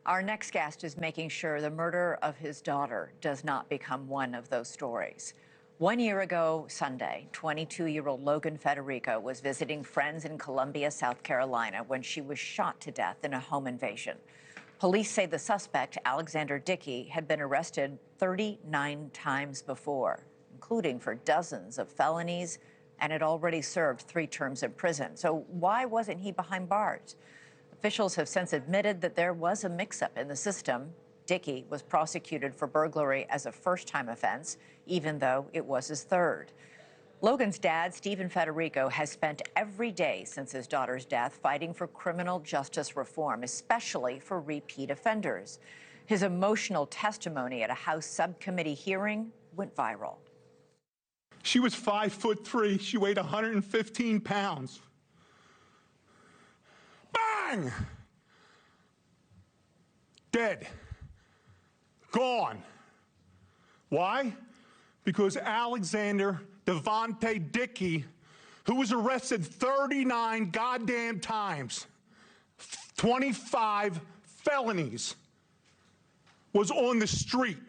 Our next guest is making sure the murder of his daughter does not become one of those stories. 1 year ago Sunday, 22-year-old Logan Federico was visiting friends in Columbia, South Carolina, when she was shot to death in a home invasion. Police say the suspect, Alexander Dickey, had been arrested 39 times before, including for dozens of felonies, and had already served 3 terms in prison. So why wasn't he behind bars? Officials have since admitted that there was a mix-up in the system. Dickey was prosecuted for burglary as a first-time offense, even though it was his third. Logan's dad, Stephen Federico, has spent every day since his daughter's death fighting for criminal justice reform, especially for repeat offenders. His emotional testimony at a House subcommittee hearing went viral. She was 5'3". She weighed 115 pounds. Bang! Dead. Gone. Why? Because Alexander Devontae Dickey, who was arrested 39 goddamn times, 25 felonies, was on the street.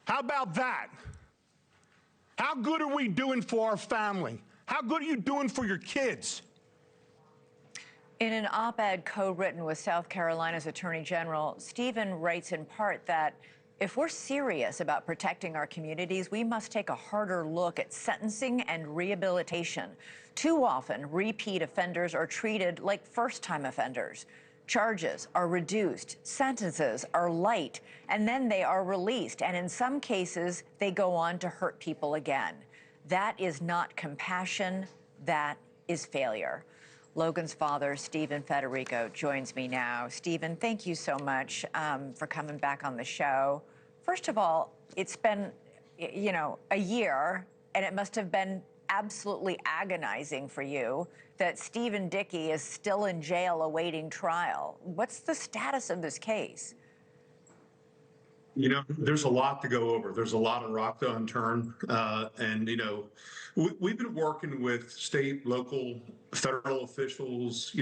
How about that? How good are we doing for our family? How good are you doing for your kids? In an op-ed co-written with South Carolina's Attorney General, Stephen writes in part that if we're serious about protecting our communities, we must take a harder look at sentencing and rehabilitation. Too often, repeat offenders are treated like first-time offenders. Charges are reduced, sentences are light, and then they are released. And in some cases, they go on to hurt people again. That is not compassion, that is failure. Logan's father, Stephen Federico, joins me now. Stephen, thank you so much for coming back on the show. First of all, it's been, a year, and it must have been absolutely agonizing for you that Stephen Dickey is still in jail awaiting trial. What's the status of this case? There's a lot to go over. There's a lot of rock to unturn. We've been working with state, local, federal officials,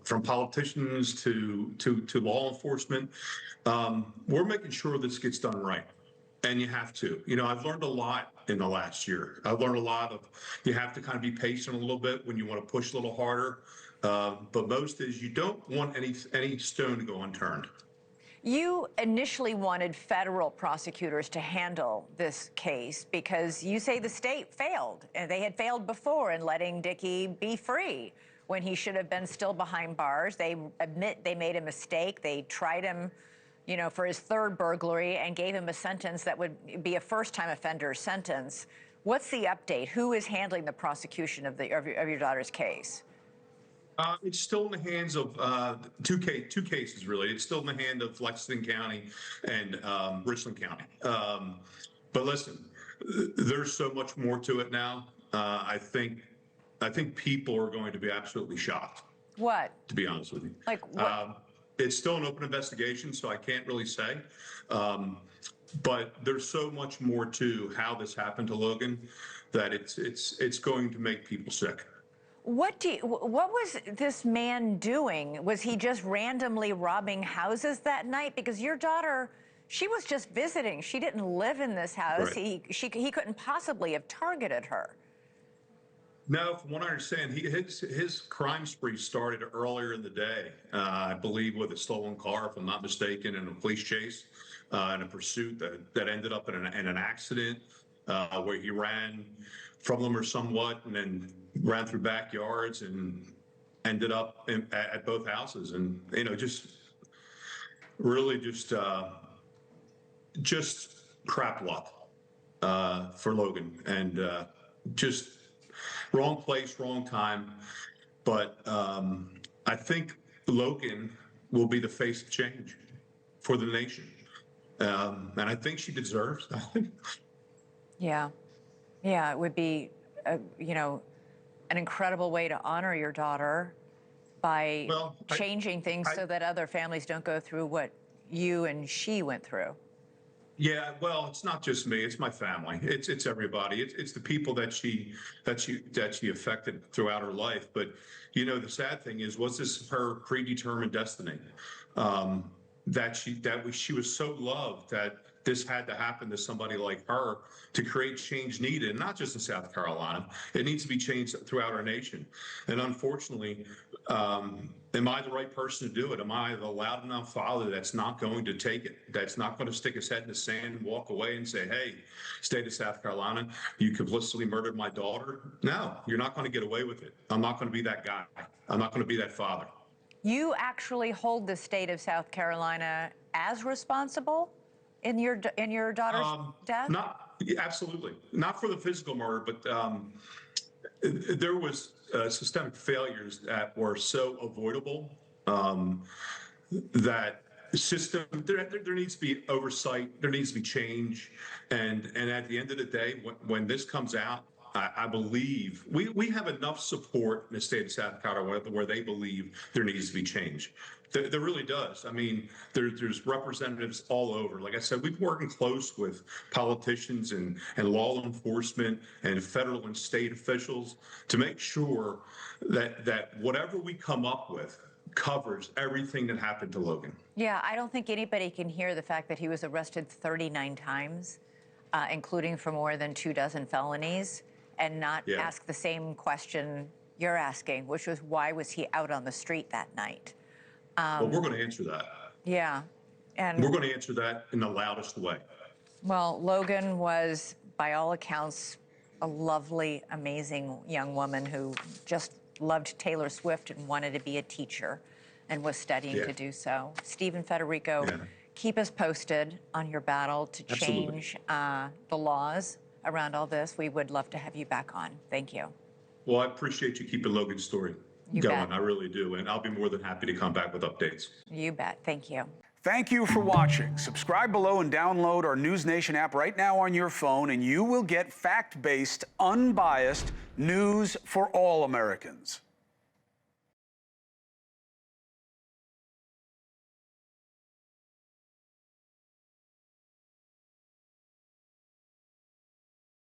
from politicians to law enforcement. We're making sure this gets done right. And you have to. I've learned a lot in the last year. I've learned a lot of, you have to kind of be patient a little bit when you want to push a little harder. But most is you don't want any stone to go unturned. You initially wanted federal prosecutors to handle this case because you say the state failed, and they had failed before in letting Dickey be free when he should have been still behind bars. They admit they made a mistake. They tried him, for his third burglary and gave him a sentence that would be a first-time offender sentence. What's the update? Who is handling the prosecution of your daughter's case? It's still in the hands of two cases, really. It's still in the hand of Lexington County and Richland County. But listen, there's so much more to it now. I think people are going to be absolutely shocked. What? To be honest with you. Like what? It's still an open investigation, so I can't really say. But there's so much more to how this happened to Logan that it's going to make people sick. What was this man doing? Was he just randomly robbing houses that night? Because your daughter, she was just visiting. She didn't live in this house. Right. He couldn't possibly have targeted her. No, from what I understand, his crime spree started earlier in the day, I believe, with a stolen car, if I'm not mistaken, in a police chase, in a pursuit that ended up in an accident where he ran from them or somewhat, and then ran through backyards and ended up at both houses. And, just really just crap luck for Logan, and just wrong place, wrong time. But I think Logan will be the face of change for the nation. And I think she deserves that. Yeah. Yeah, it would be, an incredible way to honor your daughter by changing things so that other families don't go through what you and she went through. Yeah, well, it's not just me; it's my family. It's everybody. It's the people that she affected throughout her life. But you know, the sad thing is, was this her predetermined destiny? That she was so loved that this had to happen to somebody like her to create change needed, and not just in South Carolina. It needs to be changed throughout our nation. And unfortunately, am I the right person to do it? Am I the loud enough father that's not going to take it, that's not going to stick his head in the sand and walk away and say, hey, state of South Carolina, you complicitly murdered my daughter? No, you're not going to get away with it. I'm not going to be that guy. I'm not going to be that father. You actually hold the state of South Carolina as responsible in your daughter's death? Absolutely. Not for the physical murder, but there was systemic failures that were so avoidable that there needs to be oversight, there needs to be change. And at the end of the day, when this comes out, I believe we have enough support in the state of South Carolina where they believe there needs to be change. There really does. I mean, there's representatives all over. Like I said, we've been working close with politicians and law enforcement and federal and state officials to make sure that whatever we come up with covers everything that happened to Logan. Yeah, I don't think anybody can hear the fact that he was arrested 39 times, including for more than 24 felonies, and not ask the same question you're asking, which was, why was he out on the street that night? Well, we're going to answer that. Yeah. And we're going to answer that in the loudest way. Well, Logan was, by all accounts, a lovely, amazing young woman who just loved Taylor Swift and wanted to be a teacher and was studying to do so. Stephen Federico, keep us posted on your battle to change the laws around all this. We would love to have you back on. Thank you. Well, I appreciate you keeping Logan's story going. Bet. I really do. And I'll be more than happy to come back with updates. You bet. Thank you. Thank you for watching. Subscribe below and download our NewsNation app right now on your phone, and you will get fact-based, unbiased news for all Americans.